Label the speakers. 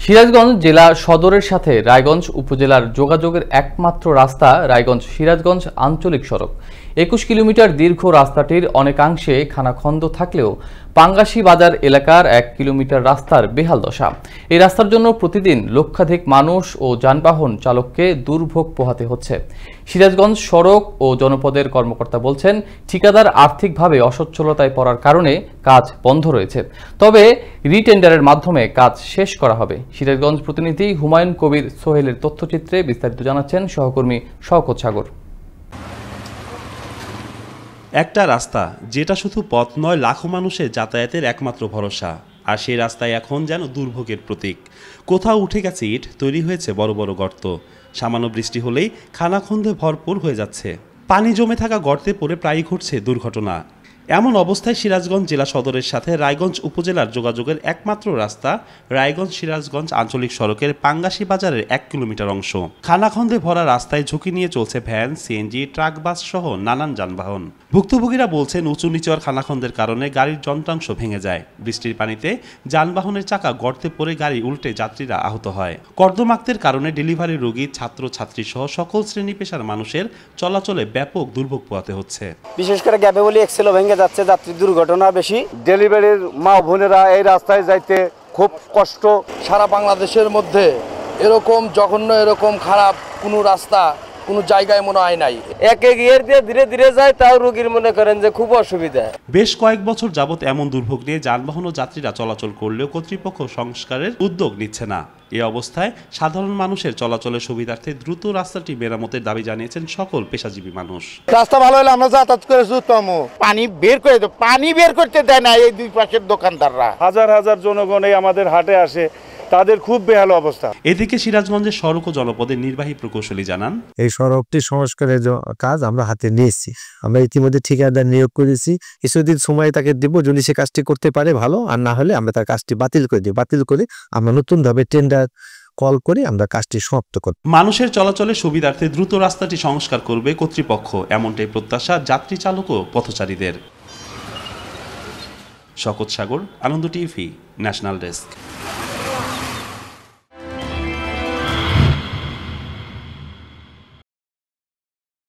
Speaker 1: সিরাজগঞ্জ জেলা সদরের সাথে রায়গঞ্জ উপজেলার যোগাযোগের একমাত্র রাস্তা রায়গঞ্জ সিরাজগঞ্জ আঞ্চলিক সড়ক। ২১ কিলোমিটার দীর্ঘ রাস্তাটির অনেকাংশে খানাখন্দ থাকলেও পাঙ্গাসী বাজার এলাকার ১ কিলোমিটার রাস্তার বেহাল দশা। এই রাস্তার জন্য প্রতিদিন লক্ষাধিক মানুষ ও যানবাহন চালককে দুর্ভোগ পোহাতে হচ্ছে। সিরাজগঞ্জ সড়ক ও জনপদের কর্মকর্তা বলছেন, ঠিকাদার আর্থিকভাবে অসচ্ছলতায় পড়ার কারণে কাজ বন্ধ রয়েছে, তবে রিটেন্ডারের মাধ্যমে কাজ শেষ করা হবে। সিরাজগঞ্জ প্রতিনিধি হুমায়ুন কবির সোহেলের তথ্যচিত্রে বিস্তারিত জানাচ্ছেন সহকর্মী শওকত সাগর।
Speaker 2: একটা রাস্তা যেটা শুধু পথ নয়, লাখো মানুষের যাতায়াতের একমাত্র ভরসা, আর সেই রাস্তায় এখন যেন দুর্ভোগের প্রতীক। কোথাও উঠে গেছে ইট, তৈরি হয়েছে বড় বড় গর্ত, সামান্য বৃষ্টি হলেই খানাখন্দে ভরপুর হয়ে যাচ্ছে। পানি জমে থাকা গর্তে পড়ে প্রায়ই ঘটছে দুর্ঘটনা। এমন অবস্থায় সিরাজগঞ্জ জেলা সদরের সাথে রায়গঞ্জ উপজেলার যোগাযোগের একমাত্র রাস্তা রায়গঞ্জ সিরাজগঞ্জ আঞ্চলিক সড়কের পাঙ্গাসী বাজারের ১ কিলোমিটার অংশ খানাখন্দে ভরা রাস্তায় ঝুঁকি নিয়ে চলছে ভ্যান, সিএনজি, ট্রাক, বাস সহ নানান যানবাহন। ভুক্তভোগীরা বলছেন, উঁচু নিচু খানাখন্দের কারণে গাড়ির যন্ত্রাংশ ভেঙে যায়। বৃষ্টির পানিতে যানবাহনের চাকা গর্তে পড়ে গাড়ি উল্টে যাত্রীরা আহত হয়। কর্দমাক্তের কারণে ডেলিভারি রোগী, ছাত্র ছাত্রী সহ সকল শ্রেণী পেশার মানুষের চলাচলে ব্যাপক দুর্ভোগ পোহাতে হচ্ছে।
Speaker 3: বিশেষ করে গ্যাপে বলি এক্সেলও ভেঙে যাচ্ছে, যাত্রী দুর্ঘটনা বেশি।
Speaker 4: ডেলিভারির মা বোনেরা এই রাস্তায় যাইতে খুব কষ্ট।
Speaker 5: সারা বাংলাদেশের মধ্যে এরকম জঘন্য, এরকম খারাপ কোনো রাস্তা কোনো জায়গায় মনে হয় নাই।
Speaker 3: এক গিয়ার দিয়ে ধীরে ধীরে যায়, তাও রোগীর মনে করেন যে খুব অসুবিধা।
Speaker 2: বেশ কয়েক বছর যাবৎ এমন দুর্ভোগ নিয়ে যানবাহন ও যাত্রীরা চলাচল করলেও কর্তৃপক্ষ সংস্কারের উদ্যোগ নিচ্ছে না। এই অবস্থায় সাধারণ মানুষের চলাচলের সুবিধার্থে দ্রুত রাস্তাটি মেরামতের দাবি জানিয়েছেন সকল পেশাজীবী মানুষ।
Speaker 4: রাস্তা ভালো হলে আমরা যাতায়াত করে সুতম। পানি বের করতে দেয় না এই দুই পাশের দোকানদাররা। হাজার হাজার জনগণ এই আমাদের হাটে আসে, তাদের খুব বেহাল অবস্থা।
Speaker 2: এদিকে সিরাজগঞ্জের সড়ক ও জনপদের নির্বাহী প্রকৌশলী জানান,
Speaker 6: এই সড়কটি সংস্কারের কাজ আমরা হাতে নিয়েছি। আমরা ইতিমধ্যে ঠিকাদার নিয়োগ করেছি। কিছুদিন সময় তাকে দেব, যদি সে কাজটি করতে পারে ভালো, আর না হলে আমরা তার কাজটি বাতিল করে দিই। বাতিল করে আমরা নতুনভাবে টেন্ডার কল করে আমরা কাজটি সমাপ্ত করব।
Speaker 2: মানুষের চলাচলের সুবিধার্থে দ্রুত রাস্তাটি সংস্কার করবে কর্তৃপক্ষ, এমনটাই প্রত্যাশা যাত্রী চালক ও পথচারীদের। শওকত সাগর, আনন্দ টিভি, ন্যাশনাল ডেস্ক।